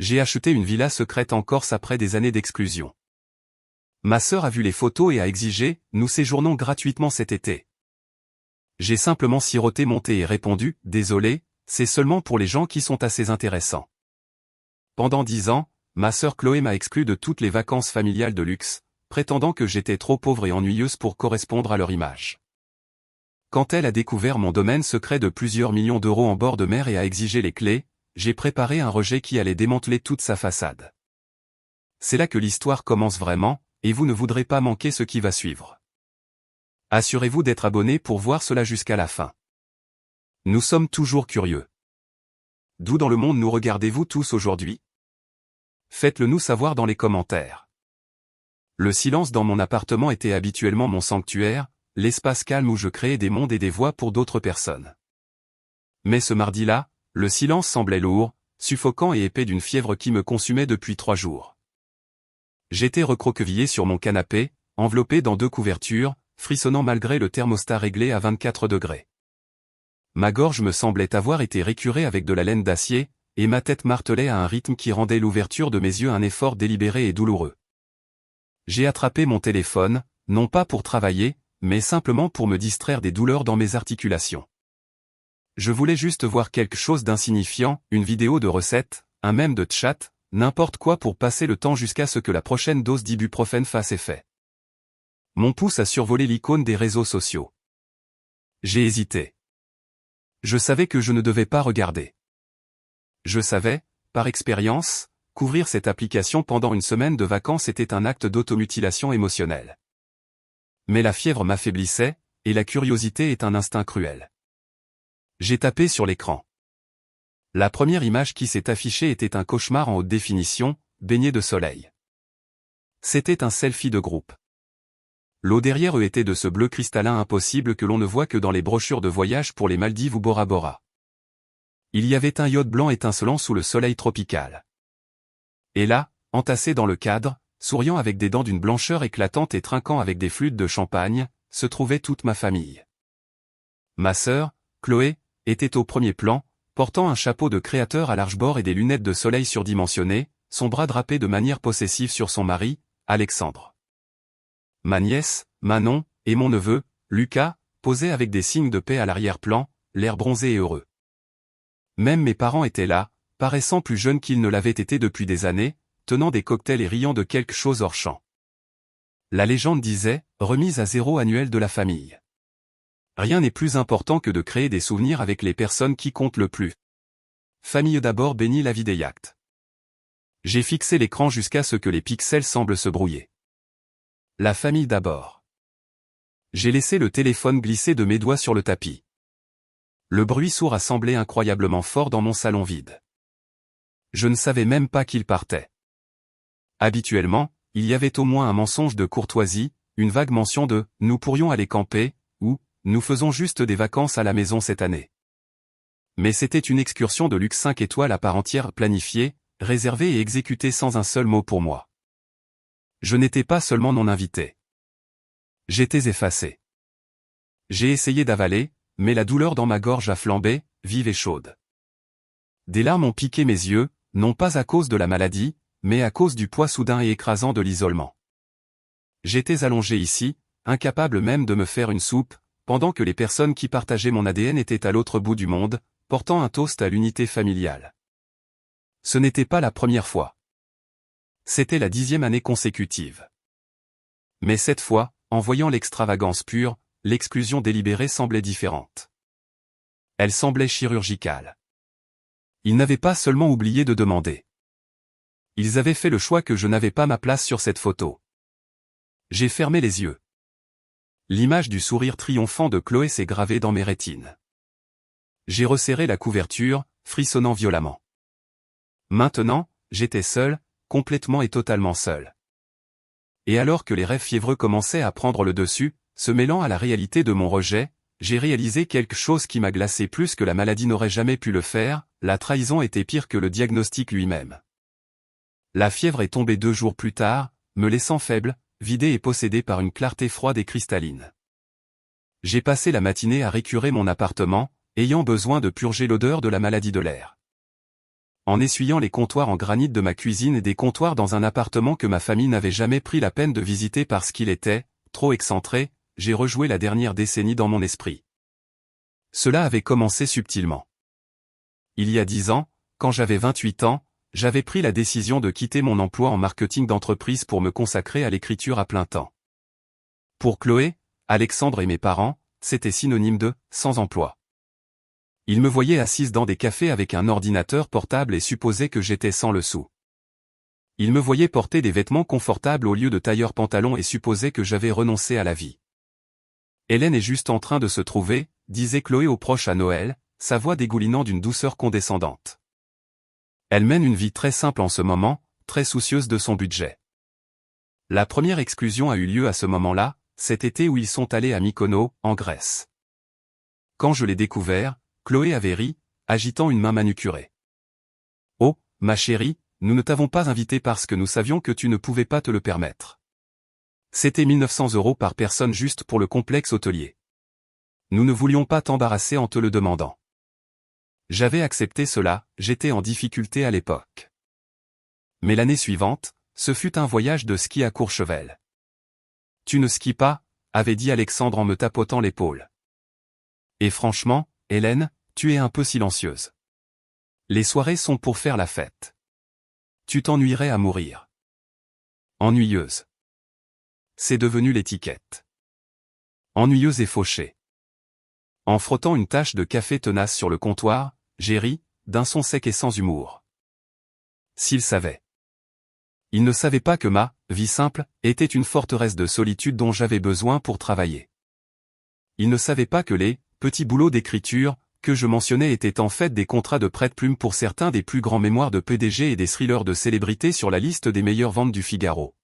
J'ai acheté une villa secrète en Corse après des années d'exclusion. Ma sœur a vu les photos et a exigé « Nous séjournons gratuitement cet été ». J'ai simplement siroté mon thé et répondu « Désolé, c'est seulement pour les gens qui sont assez intéressants ». Pendant 10 ans, ma sœur Chloé m'a exclu de toutes les vacances familiales de luxe, prétendant que j'étais trop pauvre et ennuyeuse pour correspondre à leur image. Quand elle a découvert mon domaine secret de plusieurs millions d'euros en bord de mer et a exigé les clés, j'ai préparé un rejet qui allait démanteler toute sa façade. C'est là que l'histoire commence vraiment, et vous ne voudrez pas manquer ce qui va suivre. Assurez-vous d'être abonné pour voir cela jusqu'à la fin. Nous sommes toujours curieux. D'où dans le monde nous regardez-vous tous aujourd'hui? Faites-le nous savoir dans les commentaires. Le silence dans mon appartement était habituellement mon sanctuaire, l'espace calme où je créais des mondes et des voix pour d'autres personnes. Mais ce mardi-là, le silence semblait lourd, suffocant et épais d'une fièvre qui me consumait depuis 3 jours. J'étais recroquevillé sur mon canapé, enveloppé dans 2 couvertures, frissonnant malgré le thermostat réglé à 24 degrés. Ma gorge me semblait avoir été récurée avec de la laine d'acier, et ma tête martelait à un rythme qui rendait l'ouverture de mes yeux un effort délibéré et douloureux. J'ai attrapé mon téléphone, non pas pour travailler, mais simplement pour me distraire des douleurs dans mes articulations. Je voulais juste voir quelque chose d'insignifiant, une vidéo de recette, un mème de chat, n'importe quoi pour passer le temps jusqu'à ce que la prochaine dose d'ibuprofène fasse effet. Mon pouce a survolé l'icône des réseaux sociaux. J'ai hésité. Je savais que je ne devais pas regarder. Je savais, par expérience, qu'ouvrir cette application pendant une semaine de vacances était un acte d'automutilation émotionnelle. Mais la fièvre m'affaiblissait, et la curiosité est un instinct cruel. J'ai tapé sur l'écran. La première image qui s'est affichée était un cauchemar en haute définition, baigné de soleil. C'était un selfie de groupe. L'eau derrière eux était de ce bleu cristallin impossible que l'on ne voit que dans les brochures de voyage pour les Maldives ou Bora Bora. Il y avait un yacht blanc étincelant sous le soleil tropical. Et là, entassé dans le cadre, souriant avec des dents d'une blancheur éclatante et trinquant avec des flûtes de champagne, se trouvait toute ma famille. Ma sœur, Chloé, était au premier plan, portant un chapeau de créateur à large bord et des lunettes de soleil surdimensionnées, son bras drapé de manière possessive sur son mari, Alexandre. Ma nièce, Manon, et mon neveu, Lucas, posaient avec des signes de paix à l'arrière-plan, l'air bronzé et heureux. Même mes parents étaient là, paraissant plus jeunes qu'ils ne l'avaient été depuis des années, tenant des cocktails et riant de quelque chose hors champ. La légende disait, remise à 0 annuelle de la famille. Rien n'est plus important que de créer des souvenirs avec les personnes qui comptent le plus. Famille d'abord bénit la vie des yachts. J'ai fixé l'écran jusqu'à ce que les pixels semblent se brouiller. La famille d'abord. J'ai laissé le téléphone glisser de mes doigts sur le tapis. Le bruit sourd a semblé incroyablement fort dans mon salon vide. Je ne savais même pas qu'il partait. Habituellement, il y avait au moins un mensonge de courtoisie, une vague mention de « nous pourrions aller camper » ou « nous faisons juste des vacances à la maison cette année ». Mais c'était une excursion de luxe 5 étoiles à part entière planifiée, réservée et exécutée sans un seul mot pour moi. Je n'étais pas seulement non invité. J'étais effacé. J'ai essayé d'avaler, mais la douleur dans ma gorge a flambé, vive et chaude. Des larmes ont piqué mes yeux, non pas à cause de la maladie, mais à cause du poids soudain et écrasant de l'isolement. J'étais allongé ici, incapable même de me faire une soupe, pendant que les personnes qui partageaient mon ADN étaient à l'autre bout du monde, portant un toast à l'unité familiale. Ce n'était pas la première fois. C'était la 10e année consécutive. Mais cette fois, en voyant l'extravagance pure, l'exclusion délibérée semblait différente. Elle semblait chirurgicale. Ils n'avaient pas seulement oublié de demander. Ils avaient fait le choix que je n'avais pas ma place sur cette photo. J'ai fermé les yeux. L'image du sourire triomphant de Chloé s'est gravée dans mes rétines. J'ai resserré la couverture, frissonnant violemment. Maintenant, j'étais seul, complètement et totalement seul. Et alors que les rêves fiévreux commençaient à prendre le dessus, se mêlant à la réalité de mon rejet, j'ai réalisé quelque chose qui m'a glacé plus que la maladie n'aurait jamais pu le faire, la trahison était pire que le diagnostic lui-même. La fièvre est tombée 2 jours plus tard, me laissant faible, vidé et possédé par une clarté froide et cristalline. J'ai passé la matinée à récurer mon appartement, ayant besoin de purger l'odeur de la maladie de l'air. en essuyant les comptoirs en granit de ma cuisine et des comptoirs dans un appartement que ma famille n'avait jamais pris la peine de visiter parce qu'il était trop excentré, j'ai rejoué la dernière décennie dans mon esprit. Cela avait commencé subtilement. Il y a 10 ans, quand j'avais 28 ans, j'avais pris la décision de quitter mon emploi en marketing d'entreprise pour me consacrer à l'écriture à plein temps. Pour Chloé, Alexandre et mes parents, c'était synonyme de « sans emploi ». Ils me voyaient assise dans des cafés avec un ordinateur portable et supposaient que j'étais sans le sou. Ils me voyaient porter des vêtements confortables au lieu de tailleur pantalon et supposaient que j'avais renoncé à la vie. Hélène est juste en train de se trouver, disait Chloé aux proches à Noël, sa voix dégoulinant d'une douceur condescendante. Elle mène une vie très simple en ce moment, très soucieuse de son budget. La première exclusion a eu lieu à ce moment-là, cet été où ils sont allés à Mykonos, en Grèce. Quand je l'ai découvert, Chloé avait ri, agitant une main manucurée. « Oh, ma chérie, nous ne t'avons pas invité parce que nous savions que tu ne pouvais pas te le permettre. C'était 1900 € par personne juste pour le complexe hôtelier. Nous ne voulions pas t'embarrasser en te le demandant. » J'avais accepté cela, j'étais en difficulté à l'époque. Mais l'année suivante, ce fut un voyage de ski à Courchevel. « Tu ne skis pas ?» avait dit Alexandre en me tapotant l'épaule. Et franchement, Hélène, tu es un peu silencieuse. Les soirées sont pour faire la fête. Tu t'ennuierais à mourir. Ennuyeuse. C'est devenu l'étiquette. Ennuyeuse et fauchée. En frottant une tache de café tenace sur le comptoir, j'ai ri, d'un son sec et sans humour. S'il savait. Il ne savait pas que ma vie simple était une forteresse de solitude dont j'avais besoin pour travailler. Il ne savait pas que les petits boulots d'écriture que je mentionnais étaient en fait des contrats de prête-plume pour certains des plus grands mémoires de PDG et des thrillers de célébrités sur la liste des meilleures ventes du Figaro.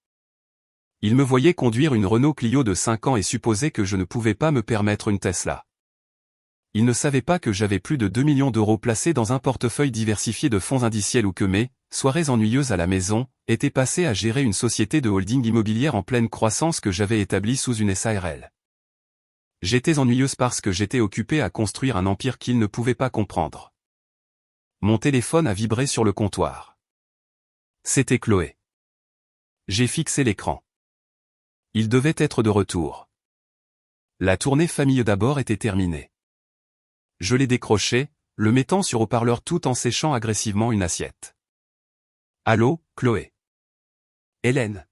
Il me voyait conduire une Renault Clio de 5 ans et supposait que je ne pouvais pas me permettre une Tesla. Il ne savait pas que j'avais plus de 2 millions d'euros placés dans un portefeuille diversifié de fonds indiciels ou que mes soirées ennuyeuses à la maison étaient passées à gérer une société de holding immobilière en pleine croissance que j'avais établie sous une SARL. J'étais ennuyeuse parce que j'étais occupée à construire un empire qu'il ne pouvait pas comprendre. Mon téléphone a vibré sur le comptoir. C'était Chloé. J'ai fixé l'écran. Il devait être de retour. La tournée famille d'abord était terminée. Je l'ai décroché, le mettant sur haut-parleur tout en séchant agressivement une assiette. Allô, Chloé. Hélène.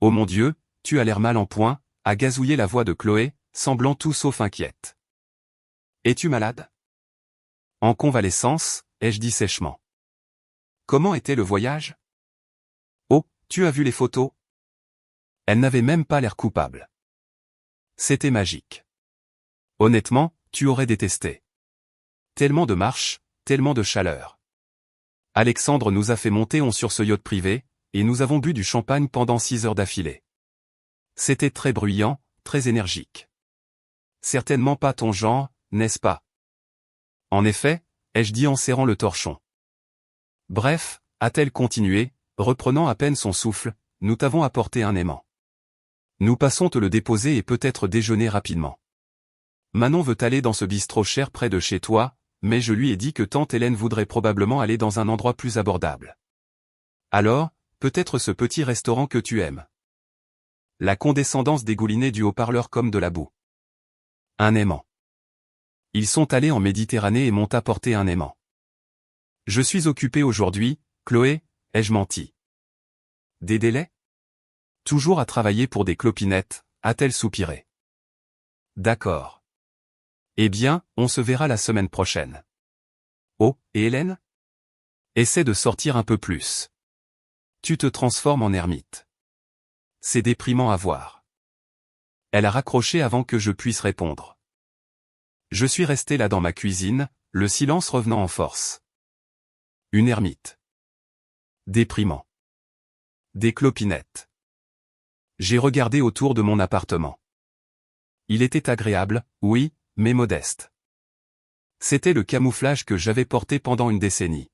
Oh mon Dieu, tu as l'air mal en point, a gazouillé la voix de Chloé, semblant tout sauf inquiète. Es-tu malade? En convalescence, ai-je dit sèchement. Comment était le voyage? Oh, tu as vu les photos? Elle n'avait même pas l'air coupable. C'était magique. Honnêtement, tu aurais détesté. Tellement de marches, tellement de chaleur. Alexandre nous a fait monter sur ce yacht privé, et nous avons bu du champagne pendant 6 heures d'affilée. C'était très bruyant, très énergique. Certainement pas ton genre, n'est-ce pas? En effet, ai-je dit en serrant le torchon. Bref, a-t-elle continué, reprenant à peine son souffle, nous t'avons apporté un aimant. Nous passons te le déposer et peut-être déjeuner rapidement. Manon veut aller dans ce bistrot cher près de chez toi, mais je lui ai dit que tante Hélène voudrait probablement aller dans un endroit plus abordable. Alors, peut-être ce petit restaurant que tu aimes. La condescendance dégoulinait du haut-parleur comme de la boue. Un aimant. Ils sont allés en Méditerranée et m'ont apporté un aimant. Je suis occupé aujourd'hui, Chloé, ai-je menti? Des délais? Toujours à travailler pour des clopinettes, a-t-elle soupiré. D'accord. Eh bien, on se verra la semaine prochaine. Oh, et Hélène? Essaie de sortir un peu plus. Tu te transformes en ermite. C'est déprimant à voir. Elle a raccroché avant que je puisse répondre. Je suis resté là dans ma cuisine, le silence revenant en force. Une ermite. Déprimant. Des clopinettes. J'ai regardé autour de mon appartement. Il était agréable, oui, mais modeste. C'était le camouflage que j'avais porté pendant une décennie.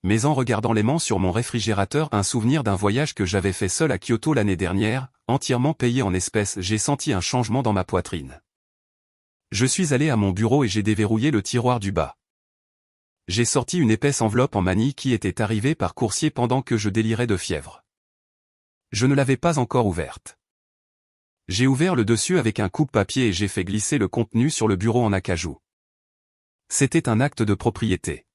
Mais en regardant l'aimant sur mon réfrigérateur, un souvenir d'un voyage que j'avais fait seul à Kyoto l'année dernière, entièrement payé en espèces, j'ai senti un changement dans ma poitrine. Je suis allé à mon bureau et j'ai déverrouillé le tiroir du bas. J'ai sorti une épaisse enveloppe en manille qui était arrivée par coursier pendant que je délirais de fièvre. Je ne l'avais pas encore ouverte. J'ai ouvert le dessus avec un coupe-papier et j'ai fait glisser le contenu sur le bureau en acajou. C'était un acte de propriété.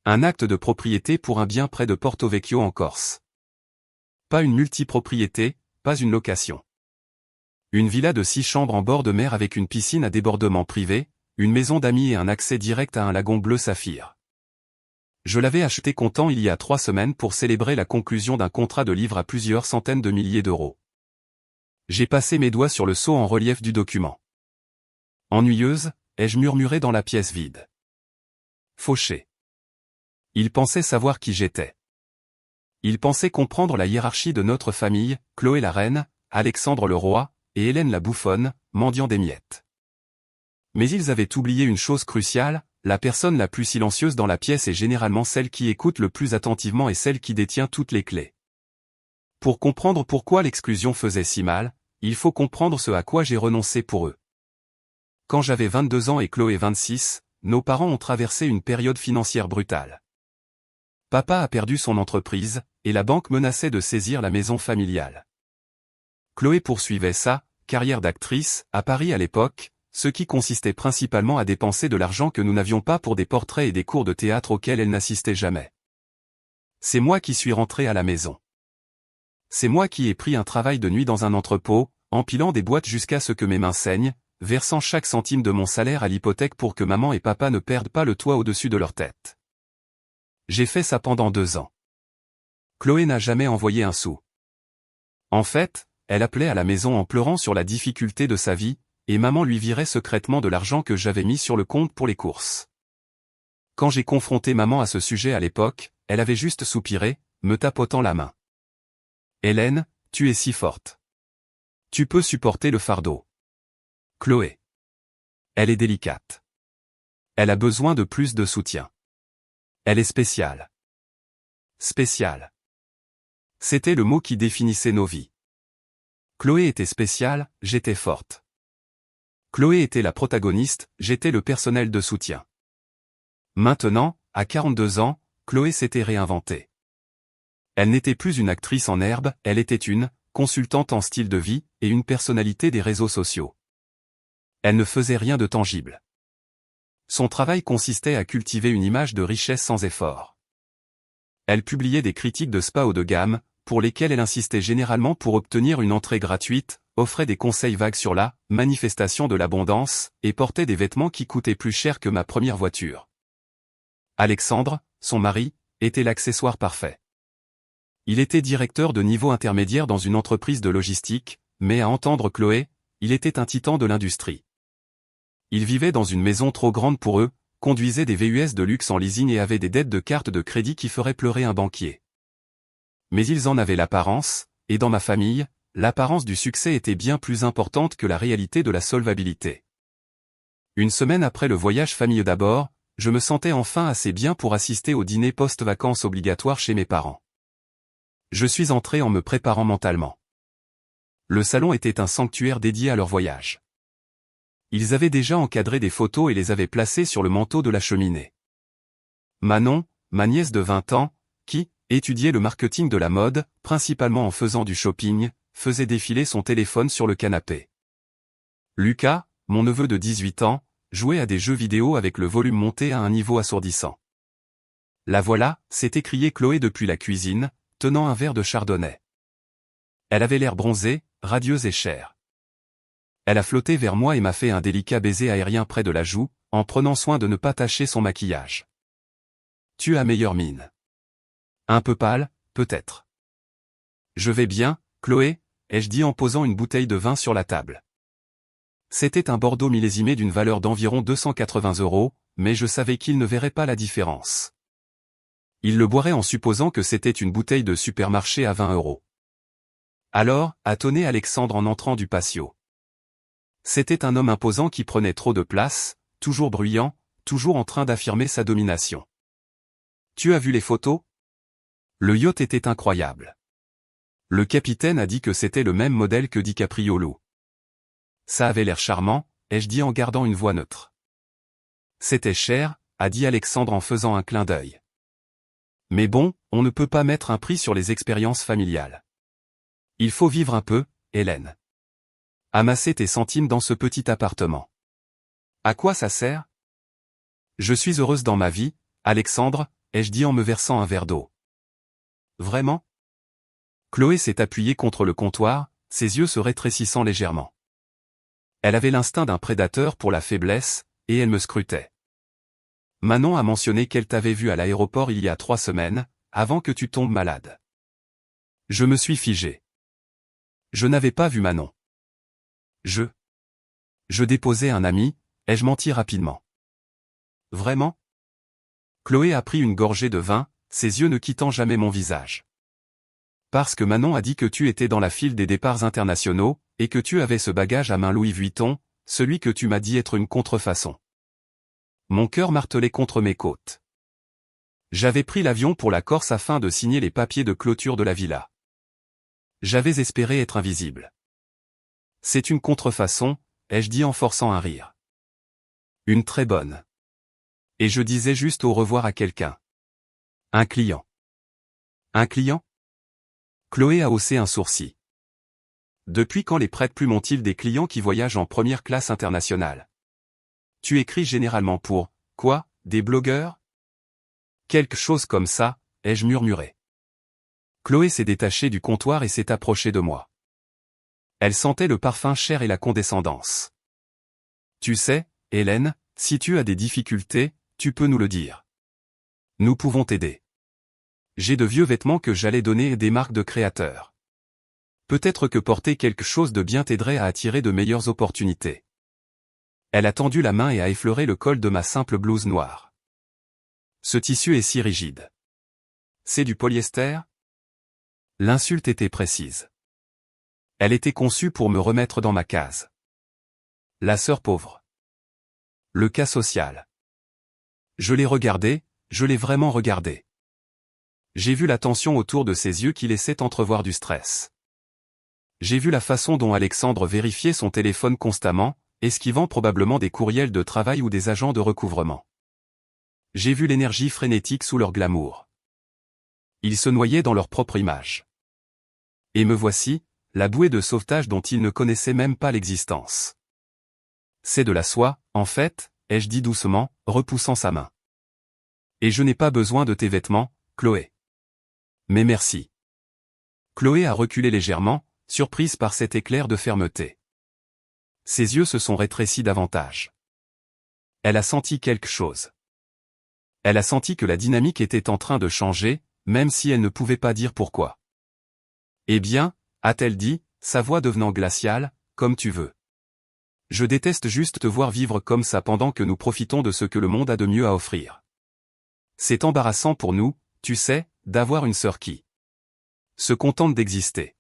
Un acte de propriété pour un bien près de Porto Vecchio en Corse. Pas une multipropriété, pas une location. Une villa de 6 chambres en bord de mer avec une piscine à débordement privé, une maison d'amis et un accès direct à un lagon bleu saphir. Je l'avais acheté comptant il y a 3 semaines pour célébrer la conclusion d'un contrat de livre à plusieurs centaines de milliers d'euros. J'ai passé mes doigts sur le sceau en relief du document. Ennuyeuse, ai-je murmuré dans la pièce vide. Fauché. Il pensait savoir qui j'étais. Il pensait comprendre la hiérarchie de notre famille, Chloé la reine, Alexandre le roi, et Hélène la bouffonne, mendiant des miettes. Mais ils avaient oublié une chose cruciale, la personne la plus silencieuse dans la pièce est généralement celle qui écoute le plus attentivement et celle qui détient toutes les clés. Pour comprendre pourquoi l'exclusion faisait si mal, il faut comprendre ce à quoi j'ai renoncé pour eux. Quand j'avais 22 ans et Chloé 26, nos parents ont traversé une période financière brutale. Papa a perdu son entreprise, et la banque menaçait de saisir la maison familiale. Chloé poursuivait sa carrière d'actrice, à Paris à l'époque, ce qui consistait principalement à dépenser de l'argent que nous n'avions pas pour des portraits et des cours de théâtre auxquels elle n'assistait jamais. C'est moi qui suis rentré à la maison. C'est moi qui ai pris un travail de nuit dans un entrepôt, empilant des boîtes jusqu'à ce que mes mains saignent, versant chaque centime de mon salaire à l'hypothèque pour que maman et papa ne perdent pas le toit au-dessus de leur tête. J'ai fait ça pendant 2 ans. Chloé n'a jamais envoyé un sou. En fait, elle appelait à la maison en pleurant sur la difficulté de sa vie, et maman lui virait secrètement de l'argent que j'avais mis sur le compte pour les courses. Quand j'ai confronté maman à ce sujet à l'époque, elle avait juste soupiré, me tapotant la main. « Hélène, tu es si forte. Tu peux supporter le fardeau. Chloé. Elle est délicate. Elle a besoin de plus de soutien. Elle est spéciale. » Spéciale. C'était le mot qui définissait nos vies. Chloé était spéciale, j'étais forte. Chloé était la protagoniste, j'étais le personnel de soutien. Maintenant, à 42 ans, Chloé s'était réinventée. Elle n'était plus une actrice en herbe, elle était une consultante en style de vie et une personnalité des réseaux sociaux. Elle ne faisait rien de tangible. Son travail consistait à cultiver une image de richesse sans effort. Elle publiait des critiques de spa haut de gamme, pour lesquelles elle insistait généralement pour obtenir une entrée gratuite, offrait des conseils vagues sur la manifestation de l'abondance, et portait des vêtements qui coûtaient plus cher que ma première voiture. Alexandre, son mari, était l'accessoire parfait. Il était directeur de niveau intermédiaire dans une entreprise de logistique, mais à entendre Chloé, il était un titan de l'industrie. Il vivait dans une maison trop grande pour eux, conduisait des VUS de luxe en leasing et avait des dettes de cartes de crédit qui feraient pleurer un banquier. Mais ils en avaient l'apparence, et dans ma famille, l'apparence du succès était bien plus importante que la réalité de la solvabilité. Une semaine après le voyage famille d'abord, je me sentais enfin assez bien pour assister au dîner post-vacances obligatoire chez mes parents. Je suis entré en me préparant mentalement. Le salon était un sanctuaire dédié à leur voyage. Ils avaient déjà encadré des photos et les avaient placées sur le manteau de la cheminée. Manon, ma nièce de 20 ans, qui étudiait le marketing de la mode, principalement en faisant du shopping, faisait défiler son téléphone sur le canapé. Lucas, mon neveu de 18 ans, jouait à des jeux vidéo avec le volume monté à un niveau assourdissant. La voilà, s'est écriée Chloé depuis la cuisine, tenant un verre de chardonnay. Elle avait l'air bronzée, radieuse et chère. Elle a flotté vers moi et m'a fait un délicat baiser aérien près de la joue, en prenant soin de ne pas tacher son maquillage. Tu as meilleure mine. Un peu pâle, peut-être. Je vais bien, Chloé, ai-je dit en posant une bouteille de vin sur la table. C'était un Bordeaux millésimé d'une valeur d'environ 280 €, mais je savais qu'il ne verrait pas la différence. Il le boirait en supposant que c'était une bouteille de supermarché à 20 €. Alors, a tonné Alexandre en entrant du patio. C'était un homme imposant qui prenait trop de place, toujours bruyant, toujours en train d'affirmer sa domination. Tu as vu les photos? Le yacht était incroyable. Le capitaine a dit que c'était le même modèle que DiCaprio. Ça avait l'air charmant, ai-je dit en gardant une voix neutre. C'était cher, a dit Alexandre en faisant un clin d'œil. Mais bon, on ne peut pas mettre un prix sur les expériences familiales. Il faut vivre un peu, Hélène. Amasser tes centimes dans ce petit appartement. À quoi ça sert? Je suis heureuse dans ma vie, Alexandre, ai-je dit en me versant un verre d'eau. Vraiment? Chloé s'est appuyée contre le comptoir, ses yeux se rétrécissant légèrement. Elle avait l'instinct d'un prédateur pour la faiblesse, et elle me scrutait. Manon a mentionné qu'elle t'avait vu à l'aéroport il y a 3 semaines, avant que tu tombes malade. Je me suis figé. Je n'avais pas vu Manon. Je déposais un ami, ai-je menti rapidement. Vraiment? Chloé a pris une gorgée de vin, ses yeux ne quittant jamais mon visage. Parce que Manon a dit que tu étais dans la file des départs internationaux, et que tu avais ce bagage à main Louis Vuitton, celui que tu m'as dit être une contrefaçon. Mon cœur martelait contre mes côtes. J'avais pris l'avion pour la Corse afin de signer les papiers de clôture de la villa. J'avais espéré être invisible. C'est une contrefaçon, ai-je dit en forçant un rire. Une très bonne. Et je disais juste au revoir à quelqu'un. Un client. Un client? Chloé a haussé un sourcil. Depuis quand les prête-plumes ont-ils des clients qui voyagent en première classe internationale? Tu écris généralement pour, quoi, des blogueurs? Quelque chose comme ça, ai-je murmuré. Chloé s'est détachée du comptoir et s'est approchée de moi. Elle sentait le parfum cher et la condescendance. Tu sais, Hélène, si tu as des difficultés, tu peux nous le dire. Nous pouvons t'aider. J'ai de vieux vêtements que j'allais donner et des marques de créateurs. Peut-être que porter quelque chose de bien t'aiderait à attirer de meilleures opportunités. Elle a tendu la main et a effleuré le col de ma simple blouse noire. Ce tissu est si rigide. C'est du polyester? L'insulte était précise. Elle était conçue pour me remettre dans ma case. La sœur pauvre. Le cas social. Je l'ai regardé, je l'ai vraiment regardé. J'ai vu la tension autour de ses yeux qui laissaient entrevoir du stress. J'ai vu la façon dont Alexandre vérifiait son téléphone constamment, esquivant probablement des courriels de travail ou des agents de recouvrement. J'ai vu l'énergie frénétique sous leur glamour. Ils se noyaient dans leur propre image. Et me voici, la bouée de sauvetage dont ils ne connaissaient même pas l'existence. C'est de la soie, en fait, ai-je dit doucement, repoussant sa main. Et je n'ai pas besoin de tes vêtements, Chloé. Mais merci. Chloé a reculé légèrement, surprise par cet éclair de fermeté. Ses yeux se sont rétrécis davantage. Elle a senti quelque chose. Elle a senti que la dynamique était en train de changer, même si elle ne pouvait pas dire pourquoi. Eh bien, a-t-elle dit, sa voix devenant glaciale, comme tu veux. Je déteste juste te voir vivre comme ça pendant que nous profitons de ce que le monde a de mieux à offrir. C'est embarrassant pour nous, tu sais, d'avoir une sœur qui se contente d'exister.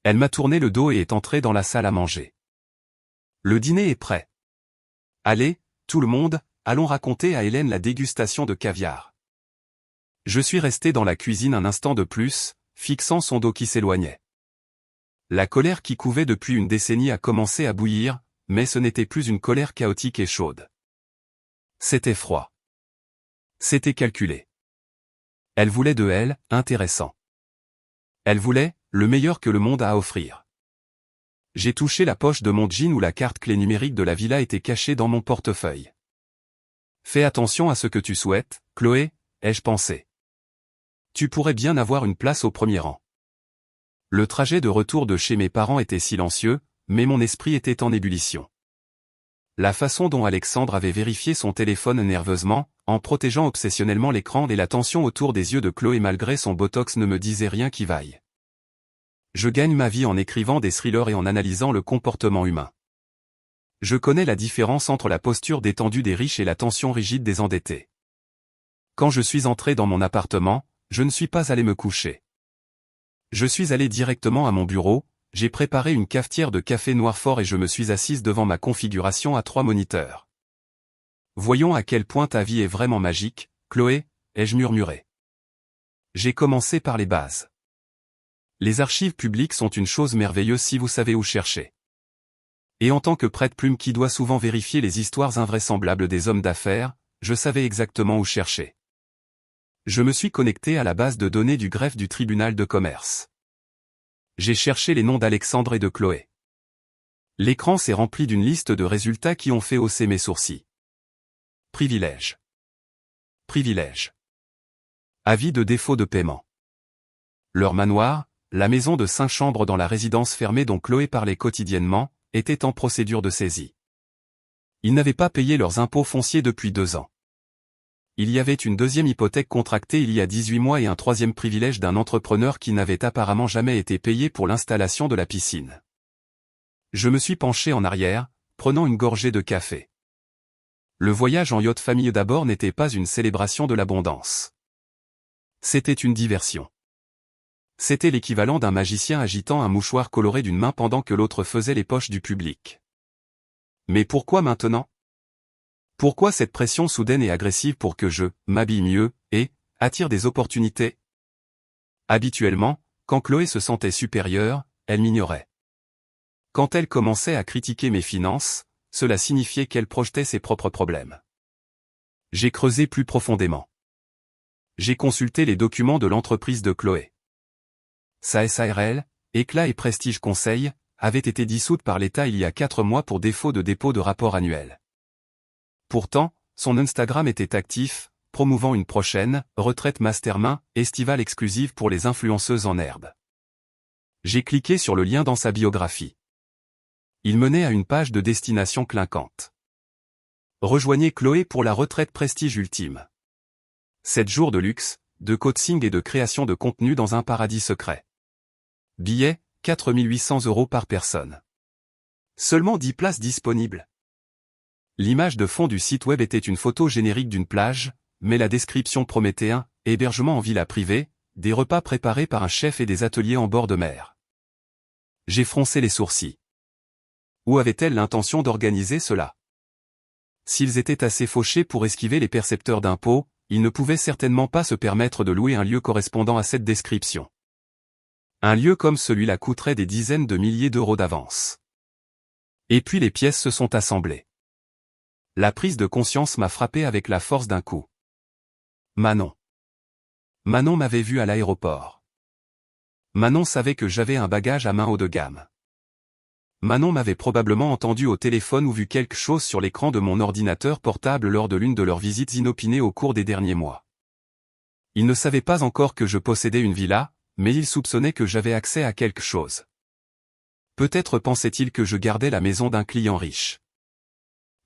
Elle m'a tourné le dos et est entrée dans la salle à manger. Le dîner est prêt. Allez, tout le monde, allons raconter à Hélène la dégustation de caviar. Je suis resté dans la cuisine un instant de plus, fixant son dos qui s'éloignait. La colère qui couvait depuis une décennie a commencé à bouillir, mais ce n'était plus une colère chaotique et chaude. C'était froid. C'était calculé. Elle voulait de elle, intéressant. Elle voulait, le meilleur que le monde a à offrir. J'ai touché la poche de mon jean où la carte clé numérique de la villa était cachée dans mon portefeuille. Fais attention à ce que tu souhaites, Chloé, ai-je pensé. Tu pourrais bien avoir une place au premier rang. Le trajet de retour de chez mes parents était silencieux, mais mon esprit était en ébullition. La façon dont Alexandre avait vérifié son téléphone nerveusement, en protégeant obsessionnellement l'écran et la tension autour des yeux de Chloé malgré son botox ne me disait rien qui vaille. Je gagne ma vie en écrivant des thrillers et en analysant le comportement humain. Je connais la différence entre la posture détendue des riches et la tension rigide des endettés. Quand je suis entré dans mon appartement, je ne suis pas allé me coucher. Je suis allé directement à mon bureau, j'ai préparé une cafetière de café noir fort et je me suis assise devant ma configuration à 3 moniteurs. Voyons à quel point ta vie est vraiment magique, Chloé, ai-je murmuré. J'ai commencé par les bases. Les archives publiques sont une chose merveilleuse si vous savez où chercher. Et en tant que prête-plume qui doit souvent vérifier les histoires invraisemblables des hommes d'affaires, je savais exactement où chercher. Je me suis connecté à la base de données du greffe du tribunal de commerce. J'ai cherché les noms d'Alexandre et de Chloé. L'écran s'est rempli d'une liste de résultats qui ont fait hausser mes sourcils. Privilège. Privilège. Avis de défaut de paiement. Leur manoir, la maison de 5 chambres dans la résidence fermée dont Chloé parlait quotidiennement, était en procédure de saisie. Ils n'avaient pas payé leurs impôts fonciers depuis 2 ans. Il y avait une deuxième hypothèque contractée il y a 18 mois et un troisième privilège d'un entrepreneur qui n'avait apparemment jamais été payé pour l'installation de la piscine. Je me suis penché en arrière, prenant une gorgée de café. Le voyage en yacht famille d'abord n'était pas une célébration de l'abondance. C'était une diversion. C'était l'équivalent d'un magicien agitant un mouchoir coloré d'une main pendant que l'autre faisait les poches du public. Mais pourquoi maintenant ? Pourquoi cette pression soudaine et agressive pour que je m'habille mieux et attire des opportunités ? Habituellement, quand Chloé se sentait supérieure, elle m'ignorait. Quand elle commençait à critiquer mes finances, cela signifiait qu'elle projetait ses propres problèmes. J'ai creusé plus profondément. J'ai consulté les documents de l'entreprise de Chloé. Sa SARL, Éclat et Prestige Conseil, avait été dissoute par l'État il y a 4 mois pour défaut de dépôt de rapport annuel. Pourtant, son Instagram était actif, promouvant une prochaine retraite mastermind estivale exclusive pour les influenceuses en herbe. J'ai cliqué sur le lien dans sa biographie. Il menait à une page de destination clinquante. Rejoignez Chloé pour la retraite prestige ultime. 7 jours de luxe, de coaching et de création de contenu dans un paradis secret. Billet, 4 800 € par personne. Seulement 10 places disponibles. L'image de fond du site web était une photo générique d'une plage, mais la description promettait un hébergement en villa privée, des repas préparés par un chef et des ateliers en bord de mer. J'ai froncé les sourcils. Où avait-elle l'intention d'organiser cela ? S'ils étaient assez fauchés pour esquiver les percepteurs d'impôts, ils ne pouvaient certainement pas se permettre de louer un lieu correspondant à cette description. Un lieu comme celui-là coûterait des dizaines de milliers d'euros d'avance. Et puis les pièces se sont assemblées. La prise de conscience m'a frappé avec la force d'un coup. Manon. Manon m'avait vu à l'aéroport. Manon savait que j'avais un bagage à main haut de gamme. Manon m'avait probablement entendu au téléphone ou vu quelque chose sur l'écran de mon ordinateur portable lors de l'une de leurs visites inopinées au cours des derniers mois. Ils ne savaient pas encore que je possédais une villa, mais ils soupçonnaient que j'avais accès à quelque chose. Peut-être pensaient-ils que je gardais la maison d'un client riche.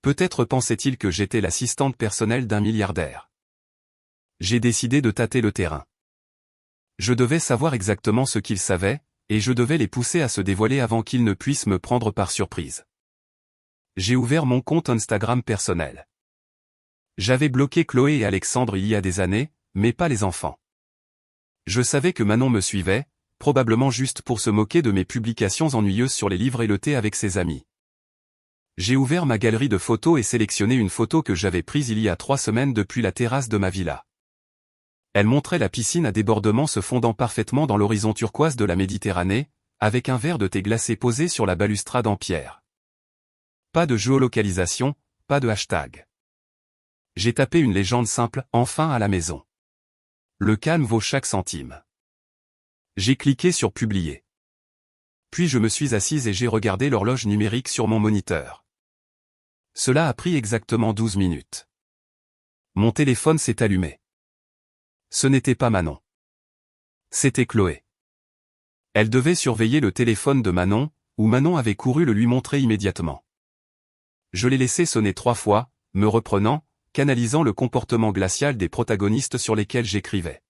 Peut-être pensait-il que j'étais l'assistante personnelle d'un milliardaire. J'ai décidé de tâter le terrain. Je devais savoir exactement ce qu'ils savaient, et je devais les pousser à se dévoiler avant qu'ils ne puissent me prendre par surprise. J'ai ouvert mon compte Instagram personnel. J'avais bloqué Chloé et Alexandre il y a des années, mais pas les enfants. Je savais que Manon me suivait, probablement juste pour se moquer de mes publications ennuyeuses sur les livres et le thé avec ses amis. J'ai ouvert ma galerie de photos et sélectionné une photo que j'avais prise il y a 3 semaines depuis la terrasse de ma villa. Elle montrait la piscine à débordement se fondant parfaitement dans l'horizon turquoise de la Méditerranée, avec un verre de thé glacé posé sur la balustrade en pierre. Pas de géolocalisation, pas de hashtag. J'ai tapé une légende simple, enfin à la maison. Le calme vaut chaque centime. J'ai cliqué sur publier. Puis je me suis assise et j'ai regardé l'horloge numérique sur mon moniteur. Cela a pris exactement 12 minutes. Mon téléphone s'est allumé. Ce n'était pas Manon. C'était Chloé. Elle devait surveiller le téléphone de Manon, ou Manon avait couru le lui montrer immédiatement. Je l'ai laissé sonner 3 fois, me reprenant, canalisant le comportement glacial des protagonistes sur lesquels j'écrivais.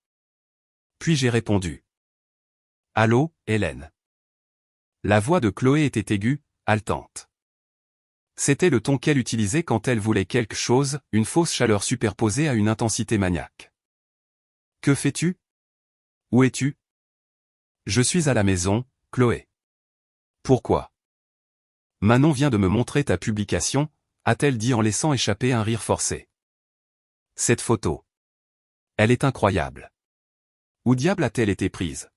Puis j'ai répondu. Allô, Hélène. La voix de Chloé était aiguë, haletante. C'était le ton qu'elle utilisait quand elle voulait quelque chose, une fausse chaleur superposée à une intensité maniaque. Que fais-tu ? Où es-tu ? Je suis à la maison, Chloé. Pourquoi ? Manon vient de me montrer ta publication, a-t-elle dit en laissant échapper un rire forcé. Cette photo. Elle est incroyable. Où diable a-t-elle été prise ?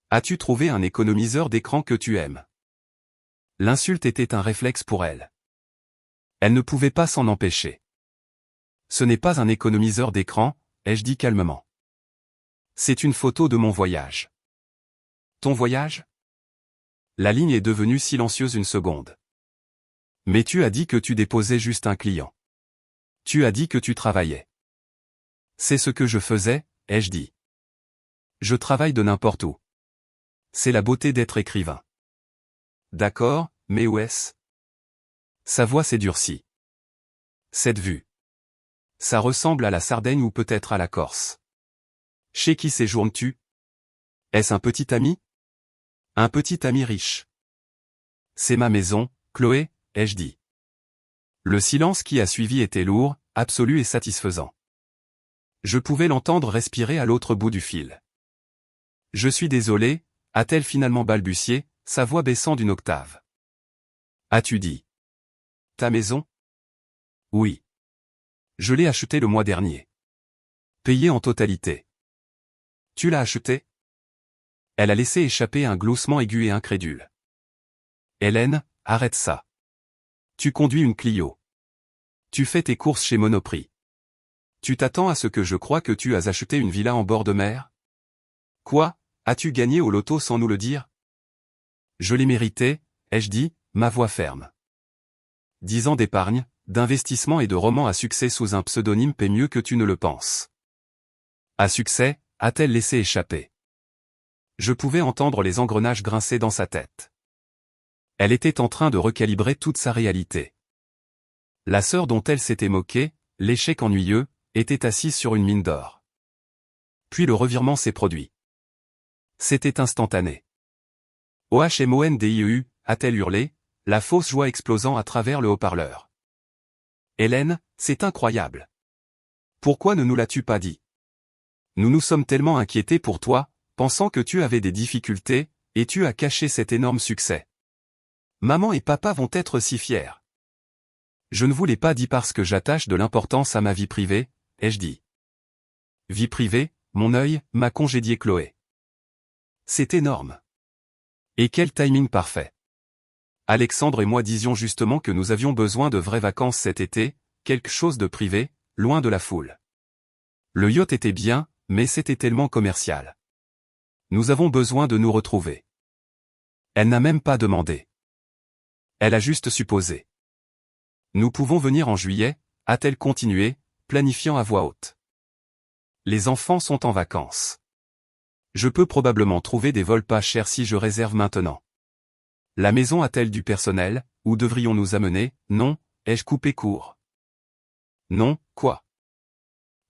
As-tu trouvé un économiseur d'écran que tu aimes ? L'insulte était un réflexe pour elle. Elle ne pouvait pas s'en empêcher. Ce n'est pas un économiseur d'écran, ai-je dit calmement. C'est une photo de mon voyage. Ton voyage? La ligne est devenue silencieuse une seconde. Mais tu as dit que tu déposais juste un client. Tu as dit que tu travaillais. C'est ce que je faisais, ai-je dit. Je travaille de n'importe où. C'est la beauté d'être écrivain. D'accord, mais où est-ce? Sa voix s'est durcie. Cette vue. Ça ressemble à la Sardaigne ou peut-être à la Corse. Chez qui séjournes-tu? Est-ce un petit ami? Un petit ami riche. C'est ma maison, Chloé, ai-je dit. Le silence qui a suivi était lourd, absolu et satisfaisant. Je pouvais l'entendre respirer à l'autre bout du fil. Je suis désolé, a-t-elle finalement balbutié, sa voix baissant d'une octave. As-tu dit? Ta maison? Oui. Je l'ai achetée le mois dernier. Payée en totalité. Tu l'as achetée? Elle a laissé échapper un gloussement aigu et incrédule. Hélène, arrête ça. Tu conduis une Clio. Tu fais tes courses chez Monoprix. Tu t'attends à ce que je croie que tu as acheté une villa en bord de mer? Quoi, as-tu gagné au loto sans nous le dire? Je l'ai mérité, ai-je dit, ma voix ferme. 10 ans d'épargne, d'investissement et de roman à succès sous un pseudonyme paie mieux que tu ne le penses. À succès, a-t-elle laissé échapper? Je pouvais entendre les engrenages grincer dans sa tête. Elle était en train de recalibrer toute sa réalité. La sœur dont elle s'était moquée, l'échec ennuyeux, était assise sur une mine d'or. Puis le revirement s'est produit. C'était instantané. OHMONDIEU, a-t-elle hurlé, la fausse joie explosant à travers le haut-parleur. Hélène, c'est incroyable. Pourquoi ne nous l'as-tu pas dit? Nous nous sommes tellement inquiétés pour toi, pensant que tu avais des difficultés, et tu as caché cet énorme succès. Maman et papa vont être si fiers. Je ne vous l'ai pas dit parce que j'attache de l'importance à ma vie privée, ai-je dit. Vie privée, mon œil, m'a congédié Chloé. C'est énorme. Et quel timing parfait. Alexandre et moi disions justement que nous avions besoin de vraies vacances cet été, quelque chose de privé, loin de la foule. Le yacht était bien, mais c'était tellement commercial. Nous avons besoin de nous retrouver. Elle n'a même pas demandé. Elle a juste supposé. Nous pouvons venir en juillet, a-t-elle continué, planifiant à voix haute. Les enfants sont en vacances. Je peux probablement trouver des vols pas chers si je réserve maintenant. La maison a-t-elle du personnel, où devrions-nous amener? Non, ai-je coupé court. Non, quoi?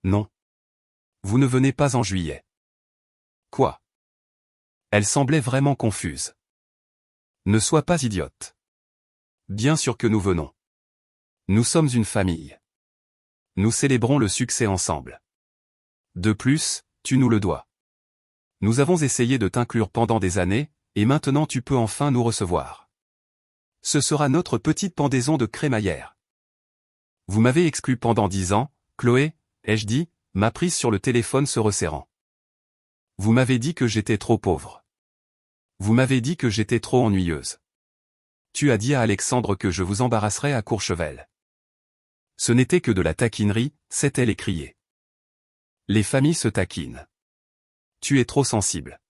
Non. Vous ne venez pas en juillet. Quoi? Elle semblait vraiment confuse. Ne sois pas idiote. Bien sûr que nous venons. Nous sommes une famille. Nous célébrons le succès ensemble. De plus, tu nous le dois. Nous avons essayé de t'inclure pendant des années, et maintenant tu peux enfin nous recevoir. Ce sera notre petite pendaison de crémaillère. Vous m'avez exclu pendant 10 ans, Chloé, ai-je dit, ma prise sur le téléphone se resserrant. Vous m'avez dit que j'étais trop pauvre. Vous m'avez dit que j'étais trop ennuyeuse. Tu as dit à Alexandre que je vous embarrasserais à Courchevel. Ce n'était que de la taquinerie, s'est-elle écriée. Les familles se taquinent. Tu es trop sensible.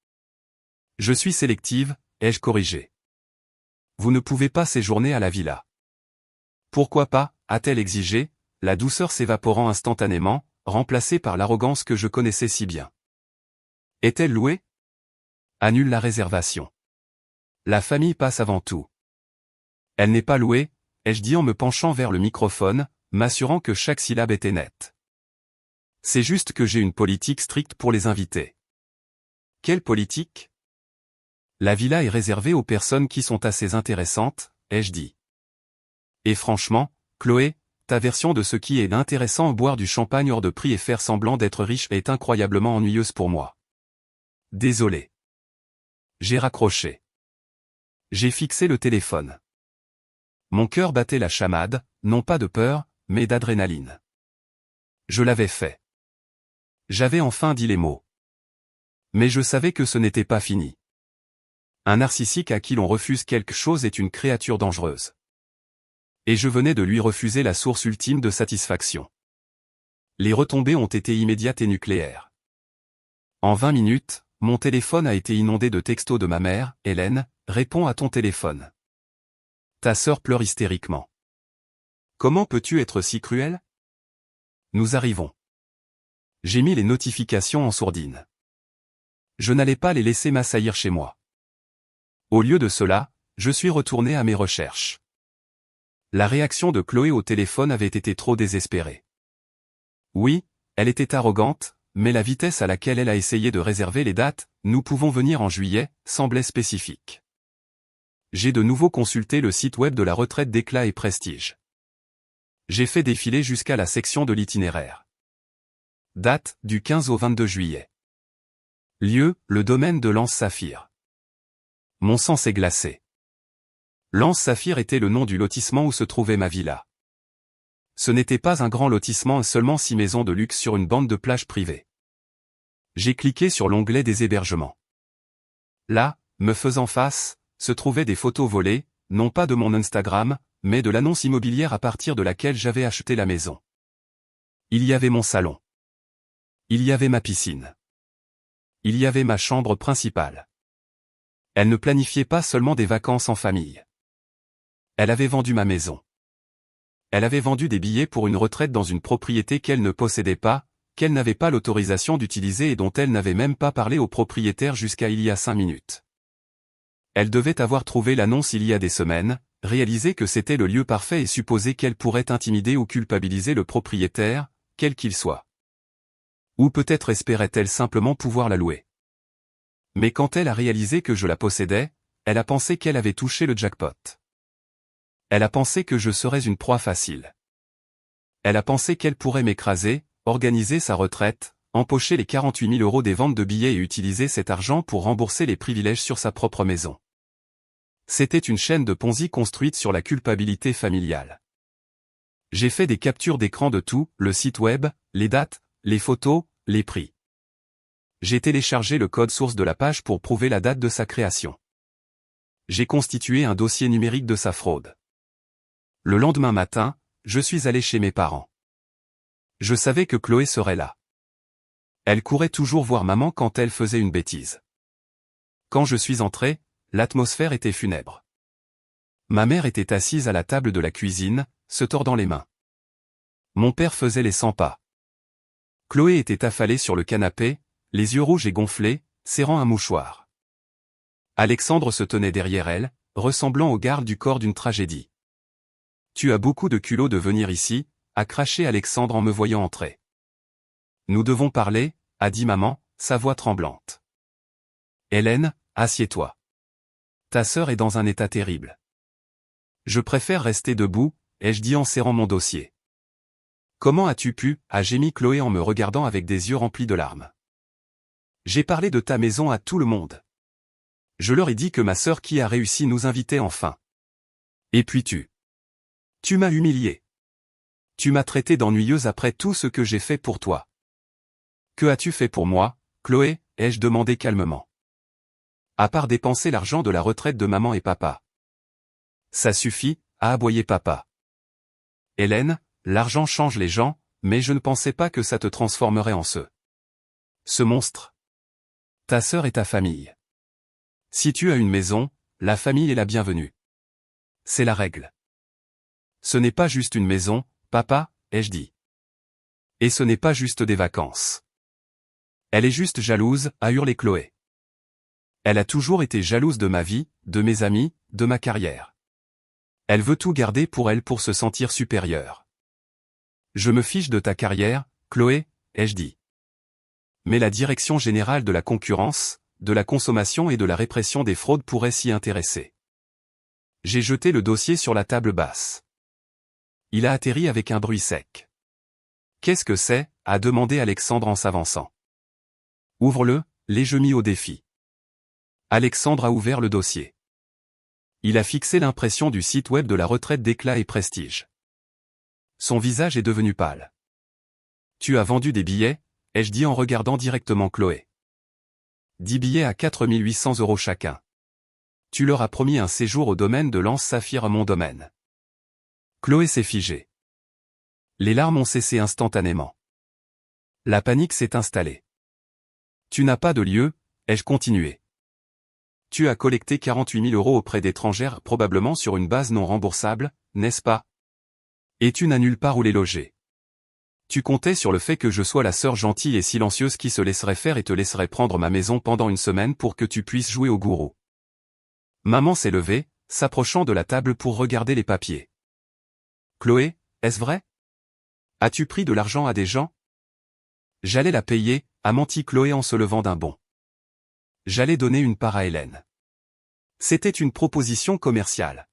Je suis sélective, ai-je corrigé. Vous ne pouvez pas séjourner à la villa. Pourquoi pas, a-t-elle exigé, la douceur s'évaporant instantanément, remplacée par l'arrogance que je connaissais si bien. Est-elle louée? Annule la réservation. La famille passe avant tout. Elle n'est pas louée, ai-je dit en me penchant vers le microphone, m'assurant que chaque syllabe était nette. C'est juste que j'ai une politique stricte pour les invités. Quelle politique? La villa est réservée aux personnes qui sont assez intéressantes, ai-je dit. Et franchement, Chloé, ta version de ce qui est intéressant boire du champagne hors de prix et faire semblant d'être riche est incroyablement ennuyeuse pour moi. Désolé. J'ai raccroché. J'ai fixé le téléphone. Mon cœur battait la chamade, non pas de peur, mais d'adrénaline. Je l'avais fait. J'avais enfin dit les mots. Mais je savais que ce n'était pas fini. Un narcissique à qui l'on refuse quelque chose est une créature dangereuse. Et je venais de lui refuser la source ultime de satisfaction. Les retombées ont été immédiates et nucléaires. En 20 minutes, mon téléphone a été inondé de textos de ma mère. Hélène, réponds à ton téléphone. Ta sœur pleure hystériquement. Comment peux-tu être si cruel? Nous arrivons. J'ai mis les notifications en sourdine. Je n'allais pas les laisser m'assaillir chez moi. Au lieu de cela, je suis retourné à mes recherches. La réaction de Chloé au téléphone avait été trop désespérée. Oui, elle était arrogante, mais la vitesse à laquelle elle a essayé de réserver les dates, nous pouvons venir en juillet, semblait spécifique. J'ai de nouveau consulté le site web de la retraite d'éclat et prestige. J'ai fait défiler jusqu'à la section de l'itinéraire. Date, du 15 au 22 juillet. Lieu, le domaine de l'Anse Saphir. Mon sang s'est glacé. L'Anse Saphir était le nom du lotissement où se trouvait ma villa. Ce n'était pas un grand lotissement, seulement 6 maisons de luxe sur une bande de plage privée. J'ai cliqué sur l'onglet des hébergements. Là, me faisant face, se trouvaient des photos volées, non pas de mon Instagram, mais de l'annonce immobilière à partir de laquelle j'avais acheté la maison. Il y avait mon salon. Il y avait ma piscine. Il y avait ma chambre principale. Elle ne planifiait pas seulement des vacances en famille. Elle avait vendu ma maison. Elle avait vendu des billets pour une retraite dans une propriété qu'elle ne possédait pas, qu'elle n'avait pas l'autorisation d'utiliser et dont elle n'avait même pas parlé au propriétaire jusqu'à il y a 5 minutes. Elle devait avoir trouvé l'annonce il y a des semaines, réalisé que c'était le lieu parfait et supposé qu'elle pourrait intimider ou culpabiliser le propriétaire, quel qu'il soit. Ou peut-être espérait-elle simplement pouvoir la louer. Mais quand elle a réalisé que je la possédais, elle a pensé qu'elle avait touché le jackpot. Elle a pensé que je serais une proie facile. Elle a pensé qu'elle pourrait m'écraser, organiser sa retraite, empocher les 48 000 € des ventes de billets et utiliser cet argent pour rembourser les privilèges sur sa propre maison. C'était une chaîne de Ponzi construite sur la culpabilité familiale. J'ai fait des captures d'écran de tout, le site web, les dates, les photos, les prix. J'ai téléchargé le code source de la page pour prouver la date de sa création. J'ai constitué un dossier numérique de sa fraude. Le lendemain matin, je suis allé chez mes parents. Je savais que Chloé serait là. Elle courait toujours voir maman quand elle faisait une bêtise. Quand je suis entré, l'atmosphère était funèbre. Ma mère était assise à la table de la cuisine, se tordant les mains. Mon père faisait les 100 pas. Chloé était affalée sur le canapé, les yeux rouges et gonflés, serrant un mouchoir. Alexandre se tenait derrière elle, ressemblant au garde du corps d'une tragédie. « Tu as beaucoup de culot de venir ici », a craché Alexandre en me voyant entrer. « Nous devons parler », a dit maman, sa voix tremblante. « Hélène, assieds-toi. Ta sœur est dans un état terrible. »« Je préfère rester debout », ai-je dit en serrant mon dossier. « Comment as-tu pu » a gémi Chloé en me regardant avec des yeux remplis de larmes. « J'ai parlé de ta maison à tout le monde. Je leur ai dit que ma sœur qui a réussi nous invitait enfin. Et puis tu m'as humilié. Tu m'as traité d'ennuyeuse après tout ce que j'ai fait pour toi. Que as-tu fait pour moi, Chloé, ai-je demandé calmement. À part dépenser l'argent de la retraite de maman et papa. Ça suffit, a aboyé papa. Hélène, l'argent change les gens, mais je ne pensais pas que ça te transformerait en ce monstre. Ta sœur et ta famille. Si tu as une maison, la famille est la bienvenue. C'est la règle. Ce n'est pas juste une maison, papa, ai-je dit. Et ce n'est pas juste des vacances. Elle est juste jalouse, a hurlé Chloé. Elle a toujours été jalouse de ma vie, de mes amis, de ma carrière. Elle veut tout garder pour elle pour se sentir supérieure. Je me fiche de ta carrière, Chloé, ai-je dit. Mais la Direction générale de la concurrence, de la consommation et de la répression des fraudes pourrait s'y intéresser. J'ai jeté le dossier sur la table basse. Il a atterri avec un bruit sec. « Qu'est-ce que c'est » a demandé Alexandre en s'avançant. « Ouvre-le », l'ai-je mis au défi. Alexandre a ouvert le dossier. Il a fixé l'impression du site web de la retraite d'éclat et prestige. Son visage est devenu pâle. « Tu as vendu des billets » ai-je dit en regardant directement Chloé. 10 billets à 4 800 € chacun. Tu leur as promis un séjour au domaine de l'Anse Saphir à mon domaine. Chloé s'est figée. Les larmes ont cessé instantanément. La panique s'est installée. Tu n'as pas de lieu, ai-je continué. Tu as collecté 48 000 € auprès d'étrangères probablement sur une base non remboursable, n'est-ce pas? Et tu n'as nulle part où les loger. Tu comptais sur le fait que je sois la sœur gentille et silencieuse qui se laisserait faire et te laisserait prendre ma maison pendant une semaine pour que tu puisses jouer au gourou. Maman s'est levée, s'approchant de la table pour regarder les papiers. Chloé, est-ce vrai? As-tu pris de l'argent à des gens? J'allais la payer, a menti Chloé en se levant d'un bond. J'allais donner une part à Hélène. C'était une proposition commerciale.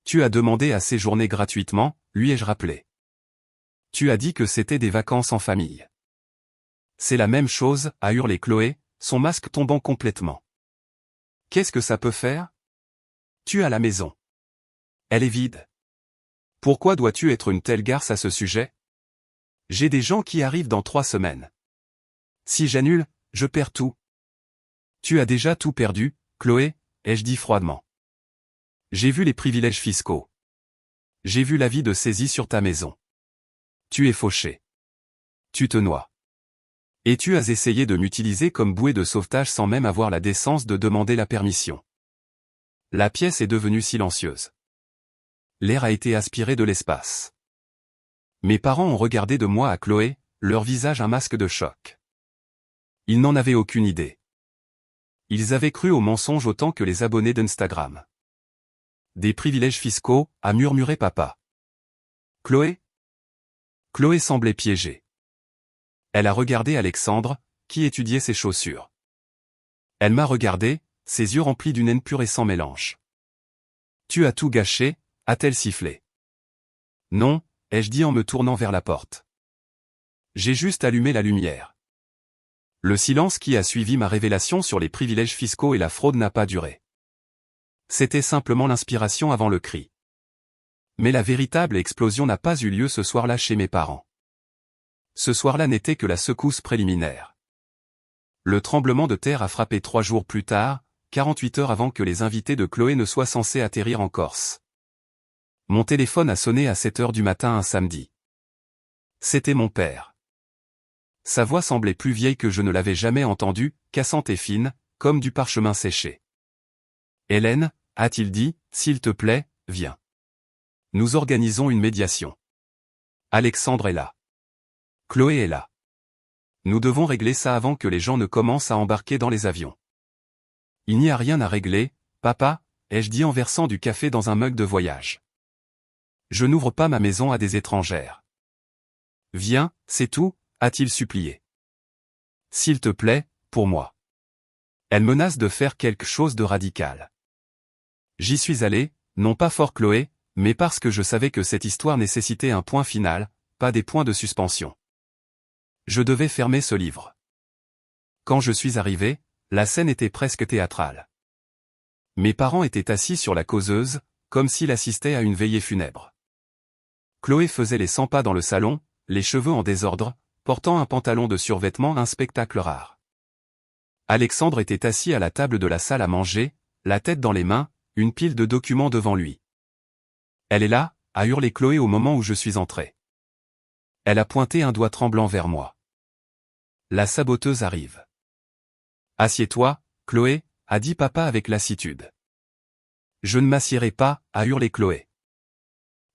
Tu as demandé à séjourner gratuitement, lui ai-je rappelé. Tu as dit que c'était des vacances en famille. C'est la même chose, a hurlé Chloé, son masque tombant complètement. Qu'est-ce que ça peut faire? Tu as la maison. Elle est vide. Pourquoi dois-tu être une telle garce à ce sujet? J'ai des gens qui arrivent dans 3 semaines. Si j'annule, je perds tout. Tu as déjà tout perdu, Chloé, ai-je dit froidement. J'ai vu les privilèges fiscaux. J'ai vu l'avis de saisie sur ta maison. Tu es fauché. Tu te noies. Et tu as essayé de m'utiliser comme bouée de sauvetage sans même avoir la décence de demander la permission. La pièce est devenue silencieuse. L'air a été aspiré de l'espace. Mes parents ont regardé de moi à Chloé, leur visage un masque de choc. Ils n'en avaient aucune idée. Ils avaient cru au mensonge autant que les abonnés d'Instagram. Des privilèges fiscaux, a murmuré papa. Chloé? Chloé semblait piégée. Elle a regardé Alexandre, qui étudiait ses chaussures. Elle m'a regardé, ses yeux remplis d'une haine pure et sans mélange. Tu as tout gâché, a-t-elle sifflé. Non, ai-je dit en me tournant vers la porte. J'ai juste allumé la lumière. Le silence qui a suivi ma révélation sur les privilèges fiscaux et la fraude n'a pas duré. C'était simplement l'inspiration avant le cri. Mais la véritable explosion n'a pas eu lieu ce soir-là chez mes parents. Ce soir-là n'était que la secousse préliminaire. Le tremblement de terre a frappé 3 jours plus tard, 48 heures avant que les invités de Chloé ne soient censés atterrir en Corse. Mon téléphone a sonné à 7 heures du matin un samedi. C'était mon père. Sa voix semblait plus vieille que je ne l'avais jamais entendue, cassante et fine, comme du parchemin séché. Hélène, a-t-il dit, s'il te plaît, viens. Nous organisons une médiation. Alexandre est là. Chloé est là. Nous devons régler ça avant que les gens ne commencent à embarquer dans les avions. Il n'y a rien à régler, papa, ai-je dit en versant du café dans un mug de voyage. Je n'ouvre pas ma maison à des étrangères. Viens, c'est tout, a-t-il supplié. S'il te plaît, pour moi. Elle menace de faire quelque chose de radical. J'y suis allé, non pas fort Chloé, mais parce que je savais que cette histoire nécessitait un point final, pas des points de suspension. Je devais fermer ce livre. Quand je suis arrivé, la scène était presque théâtrale. Mes parents étaient assis sur la causeuse, comme s'ils assistaient à une veillée funèbre. Chloé faisait les 100 pas dans le salon, les cheveux en désordre, portant un pantalon de survêtement, un spectacle rare. Alexandre était assis à la table de la salle à manger, la tête dans les mains, une pile de documents devant lui. Elle est là, a hurlé Chloé au moment où je suis entré. Elle a pointé un doigt tremblant vers moi. La saboteuse arrive. Assieds-toi, Chloé, a dit papa avec lassitude. Je ne m'assiérai pas, a hurlé Chloé.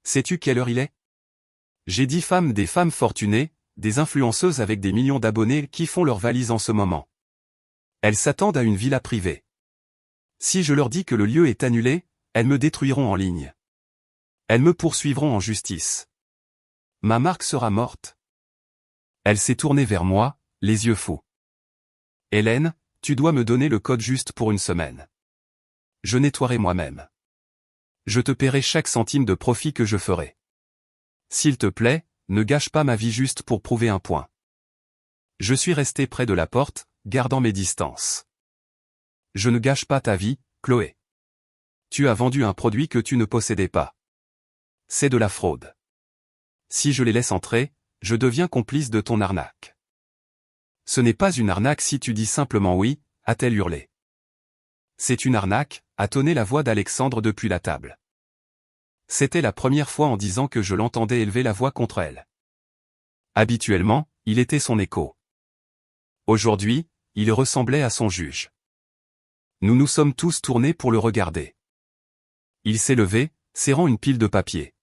Sais-tu quelle heure il est? J'ai 10 femmes, des femmes fortunées, des influenceuses avec des millions d'abonnés qui font leurs valises en ce moment. Elles s'attendent à une villa privée. Si je leur dis que le lieu est annulé, elles me détruiront en ligne. Elles me poursuivront en justice. Ma marque sera morte. Elle s'est tournée vers moi, les yeux fous. Hélène, tu dois me donner le code juste pour une semaine. Je nettoierai moi-même. Je te paierai chaque centime de profit que je ferai. S'il te plaît, ne gâche pas ma vie juste pour prouver un point. Je suis resté près de la porte, gardant mes distances. Je ne gâche pas ta vie, Chloé. Tu as vendu un produit que tu ne possédais pas. C'est de la fraude. Si je les laisse entrer, je deviens complice de ton arnaque. Ce n'est pas une arnaque si tu dis simplement oui, a-t-elle hurlé. C'est une arnaque, a tonné la voix d'Alexandre depuis la table. C'était la première fois en 10 ans que je l'entendais élever la voix contre elle. Habituellement, il était son écho. Aujourd'hui, il ressemblait à son juge. Nous nous sommes tous tournés pour le regarder. Il s'est levé, serrant une pile de papier.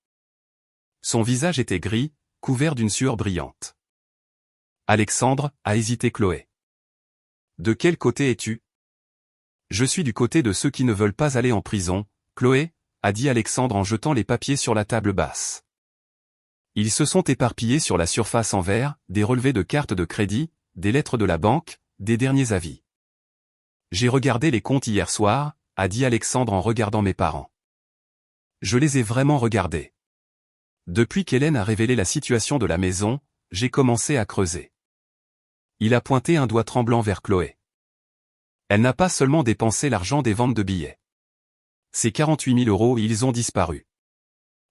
Son visage était gris, couvert d'une sueur brillante. Alexandre, a hésité Chloé. De quel côté es-tu? Je suis du côté de ceux qui ne veulent pas aller en prison, Chloé, a dit Alexandre en jetant les papiers sur la table basse. Ils se sont éparpillés sur la surface en verre, des relevés de cartes de crédit, des lettres de la banque, des derniers avis. J'ai regardé les comptes hier soir, a dit Alexandre en regardant mes parents. Je les ai vraiment regardés. Depuis qu'Hélène a révélé la situation de la maison, j'ai commencé à creuser. Il a pointé un doigt tremblant vers Chloé. Elle n'a pas seulement dépensé l'argent des ventes de billets. Ces 48 000 euros, ils ont disparu.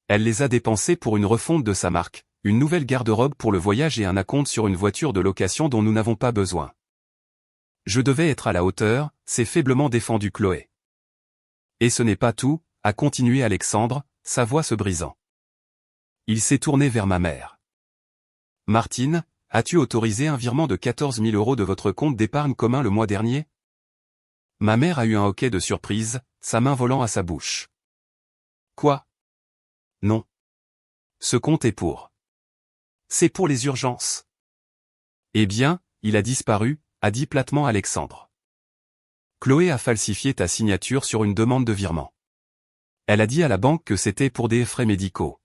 Elle les a dépensés pour une refonte de sa marque, une nouvelle garde-robe pour le voyage et un acompte sur une voiture de location dont nous n'avons pas besoin. Je devais être à la hauteur, s'est faiblement défendu Chloé. Et ce n'est pas tout, a continué Alexandre, sa voix se brisant. Il s'est tourné vers ma mère. Martine, as-tu autorisé un virement de 14 000 euros de votre compte d'épargne commun le mois dernier? Ma mère a eu un hoquet de surprise, sa main volant à sa bouche. Quoi? Non. Ce compte est pour. C'est pour les urgences. Eh bien, il a disparu, a dit platement Alexandre. Chloé a falsifié ta signature sur une demande de virement. Elle a dit à la banque que c'était pour des frais médicaux.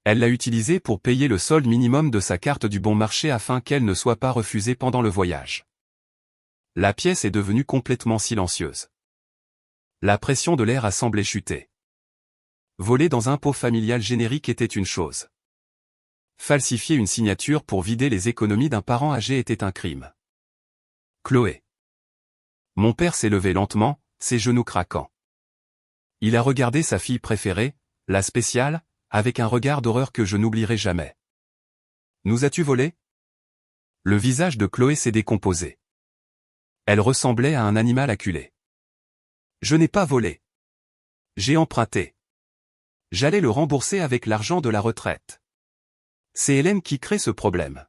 Elle l'a utilisé pour payer le solde minimum de sa carte du bon marché afin qu'elle ne soit pas refusée pendant le voyage. La pièce est devenue complètement silencieuse. La pression de l'air a semblé chuter. Voler dans un pot familial générique était une chose. Falsifier une signature pour vider les économies d'un parent âgé était un crime. Chloé. Mon père s'est levé lentement, ses genoux craquant. Il a regardé sa fille préférée, la spéciale, avec un regard d'horreur que je n'oublierai jamais. Nous as-tu volé? Le visage de Chloé s'est décomposé. Elle ressemblait à un animal acculé. Je n'ai pas volé. J'ai emprunté. J'allais le rembourser avec l'argent de la retraite. C'est Hélène qui crée ce problème.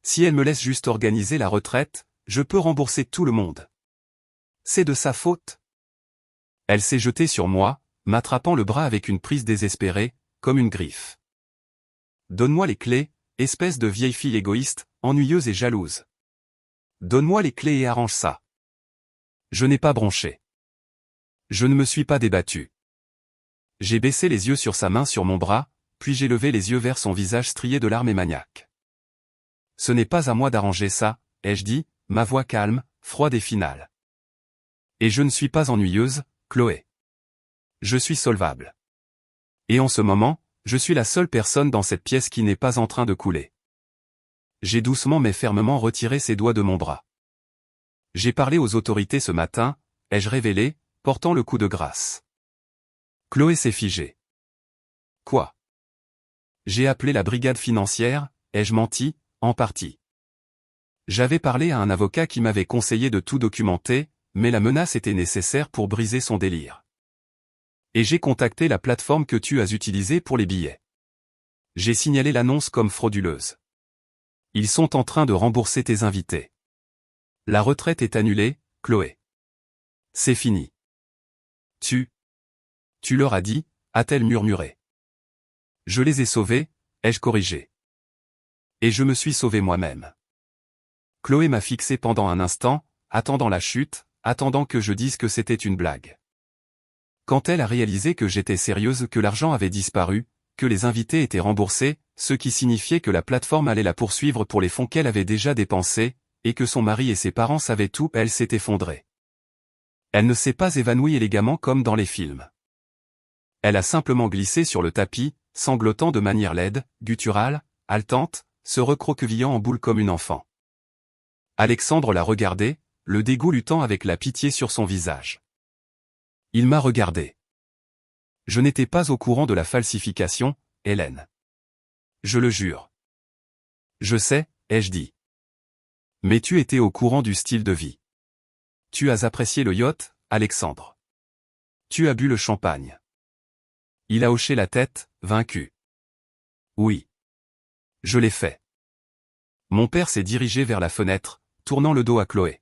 Si elle me laisse juste organiser la retraite, je peux rembourser tout le monde. C'est de sa faute. Elle s'est jetée sur moi, m'attrapant le bras avec une prise désespérée, comme une griffe. Donne-moi les clés, espèce de vieille fille égoïste, ennuyeuse et jalouse. Donne-moi les clés et arrange ça. Je n'ai pas bronché. Je ne me suis pas débattu. J'ai baissé les yeux sur sa main sur mon bras, puis j'ai levé les yeux vers son visage strié de larmes et maniaque. Ce n'est pas à moi d'arranger ça, ai-je dit, ma voix calme, froide et finale. Et je ne suis pas ennuyeuse, Chloé. Je suis solvable. Et en ce moment, je suis la seule personne dans cette pièce qui n'est pas en train de couler. J'ai doucement mais fermement retiré ses doigts de mon bras. J'ai parlé aux autorités ce matin, ai-je révélé, portant le coup de grâce. Chloé s'est figée. Quoi? J'ai appelé la brigade financière, ai-je menti, en partie. J'avais parlé à un avocat qui m'avait conseillé de tout documenter, mais la menace était nécessaire pour briser son délire. Et j'ai contacté la plateforme que tu as utilisée pour les billets. J'ai signalé l'annonce comme frauduleuse. Ils sont en train de rembourser tes invités. La retraite est annulée, Chloé. C'est fini. Tu leur as dit, a-t-elle murmuré. Je les ai sauvés, ai-je corrigé. Et je me suis sauvé moi-même. Chloé m'a fixé pendant un instant, attendant la chute, attendant que je dise que c'était une blague. Quand elle a réalisé que j'étais sérieuse, que l'argent avait disparu, que les invités étaient remboursés, ce qui signifiait que la plateforme allait la poursuivre pour les fonds qu'elle avait déjà dépensés, et que son mari et ses parents savaient tout, elle s'est effondrée. Elle ne s'est pas évanouie élégamment comme dans les films. Elle a simplement glissé sur le tapis, sanglotant de manière laide, gutturale, haletante, se recroquevillant en boule comme une enfant. Alexandre l'a regardée, le dégoût luttant avec la pitié sur son visage. Il m'a regardé. Je n'étais pas au courant de la falsification, Hélène. Je le jure. Je sais, ai-je dit. Mais tu étais au courant du style de vie. Tu as apprécié le yacht, Alexandre. Tu as bu le champagne. Il a hoché la tête, vaincu. Oui. Je l'ai fait. Mon père s'est dirigé vers la fenêtre, tournant le dos à Chloé.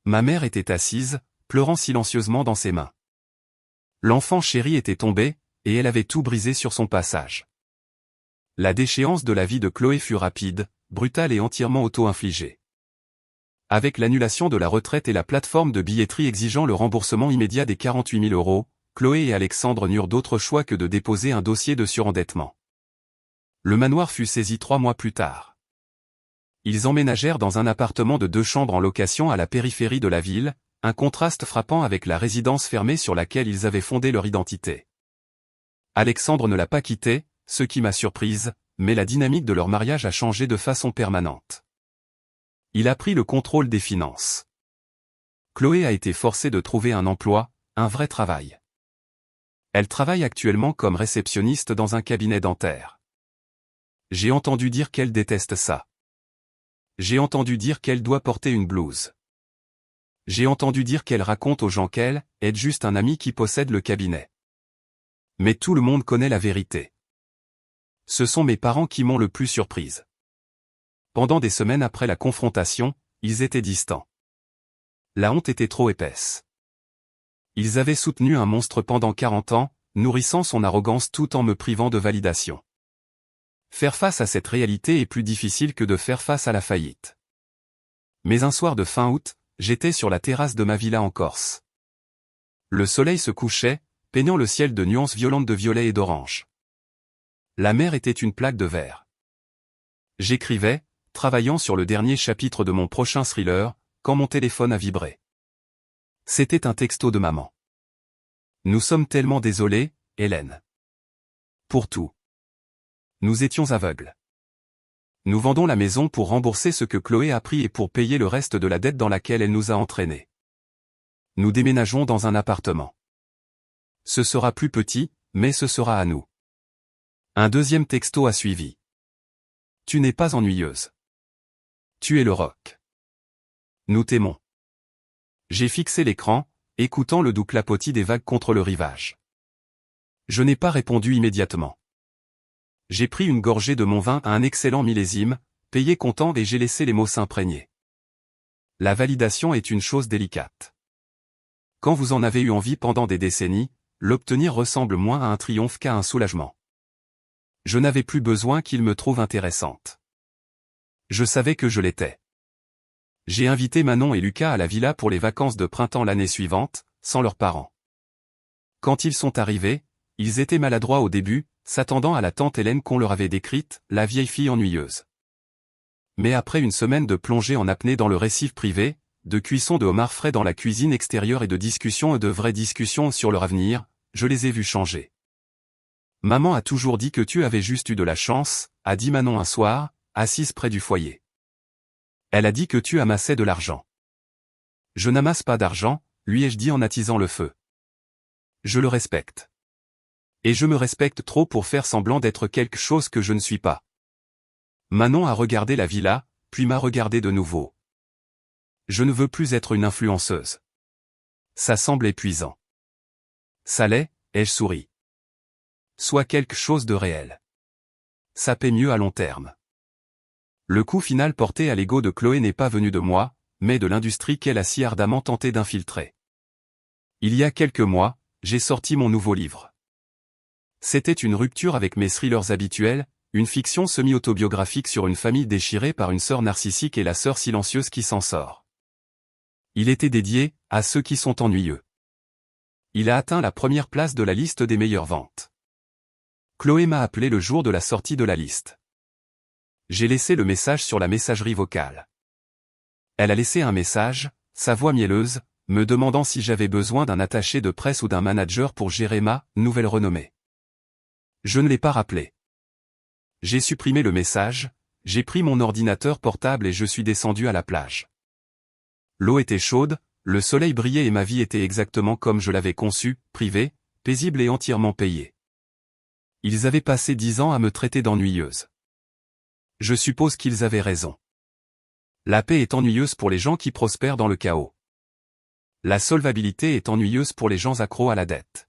Ma mère était assise, pleurant silencieusement dans ses mains. L'enfant chéri était tombé, et elle avait tout brisé sur son passage. La déchéance de la vie de Chloé fut rapide, brutale et entièrement auto-infligée. Avec l'annulation de la retraite et la plateforme de billetterie exigeant le remboursement immédiat des 48 000 €, Chloé et Alexandre n'eurent d'autre choix que de déposer un dossier de surendettement. Le manoir fut saisi 3 mois plus tard. Ils emménagèrent dans un appartement de 2 chambres en location à la périphérie de la ville, un contraste frappant avec la résidence fermée sur laquelle ils avaient fondé leur identité. Alexandre ne l'a pas quitté, ce qui m'a surprise, mais la dynamique de leur mariage a changé de façon permanente. Il a pris le contrôle des finances. Chloé a été forcée de trouver un emploi, un vrai travail. Elle travaille actuellement comme réceptionniste dans un cabinet dentaire. J'ai entendu dire qu'elle déteste ça. J'ai entendu dire qu'elle doit porter une blouse. J'ai entendu dire qu'elle raconte aux gens qu'elle est juste un ami qui possède le cabinet. Mais tout le monde connaît la vérité. Ce sont mes parents qui m'ont le plus surprise. Pendant des semaines après la confrontation, ils étaient distants. La honte était trop épaisse. Ils avaient soutenu un monstre pendant 40 ans, nourrissant son arrogance tout en me privant de validation. Faire face à cette réalité est plus difficile que de faire face à la faillite. Mais un soir de fin août, j'étais sur la terrasse de ma villa en Corse. Le soleil se couchait, peignant le ciel de nuances violentes de violet et d'orange. La mer était une plaque de verre. J'écrivais, travaillant sur le dernier chapitre de mon prochain thriller, quand mon téléphone a vibré. C'était un texto de maman. Nous sommes tellement désolés, Hélène. Pour tout. Nous étions aveugles. Nous vendons la maison pour rembourser ce que Chloé a pris et pour payer le reste de la dette dans laquelle elle nous a entraînés. Nous déménageons dans un appartement. Ce sera plus petit, mais ce sera à nous. Un deuxième texto a suivi. Tu n'es pas ennuyeuse. Tu es le rock. Nous t'aimons. J'ai fixé l'écran, écoutant le doux clapotis des vagues contre le rivage. Je n'ai pas répondu immédiatement. J'ai pris une gorgée de mon vin à un excellent millésime, payé comptant et j'ai laissé les mots s'imprégner. La validation est une chose délicate. Quand vous en avez eu envie pendant des décennies, l'obtenir ressemble moins à un triomphe qu'à un soulagement. Je n'avais plus besoin qu'il me trouve intéressante. Je savais que je l'étais. J'ai invité Manon et Lucas à la villa pour les vacances de printemps l'année suivante, sans leurs parents. Quand ils sont arrivés, ils étaient maladroits au début, s'attendant à la tante Hélène qu'on leur avait décrite, la vieille fille ennuyeuse. Mais après une semaine de plongée en apnée dans le récif privé, de cuisson de homards frais dans la cuisine extérieure et de vraies discussions sur leur avenir, je les ai vus changer. Maman a toujours dit que tu avais juste eu de la chance, a dit Manon un soir, assise près du foyer. Elle a dit que tu amassais de l'argent. Je n'amasse pas d'argent, lui ai-je dit en attisant le feu. Je le respecte. Et je me respecte trop pour faire semblant d'être quelque chose que je ne suis pas. Manon a regardé la villa, puis m'a regardé de nouveau. Je ne veux plus être une influenceuse. Ça semble épuisant. Ça l'est, ai-je souri. Soit quelque chose de réel. Ça paie mieux à long terme. Le coup final porté à l'ego de Chloé n'est pas venu de moi, mais de l'industrie qu'elle a si ardemment tenté d'infiltrer. Il y a quelques mois, j'ai sorti mon nouveau livre. C'était une rupture avec mes thrillers habituels, une fiction semi-autobiographique sur une famille déchirée par une sœur narcissique et la sœur silencieuse qui s'en sort. Il était dédié à ceux qui sont ennuyeux. Il a atteint la première place de la liste des meilleures ventes. Chloé m'a appelé le jour de la sortie de la liste. J'ai laissé le message sur la messagerie vocale. Elle a laissé un message, sa voix mielleuse, me demandant si j'avais besoin d'un attaché de presse ou d'un manager pour gérer ma nouvelle renommée. Je ne l'ai pas rappelé. J'ai supprimé le message, j'ai pris mon ordinateur portable et je suis descendu à la plage. L'eau était chaude, le soleil brillait et ma vie était exactement comme je l'avais conçue, privée, paisible et entièrement payée. Ils avaient passé 10 ans à me traiter d'ennuyeuse. Je suppose qu'ils avaient raison. La paix est ennuyeuse pour les gens qui prospèrent dans le chaos. La solvabilité est ennuyeuse pour les gens accros à la dette.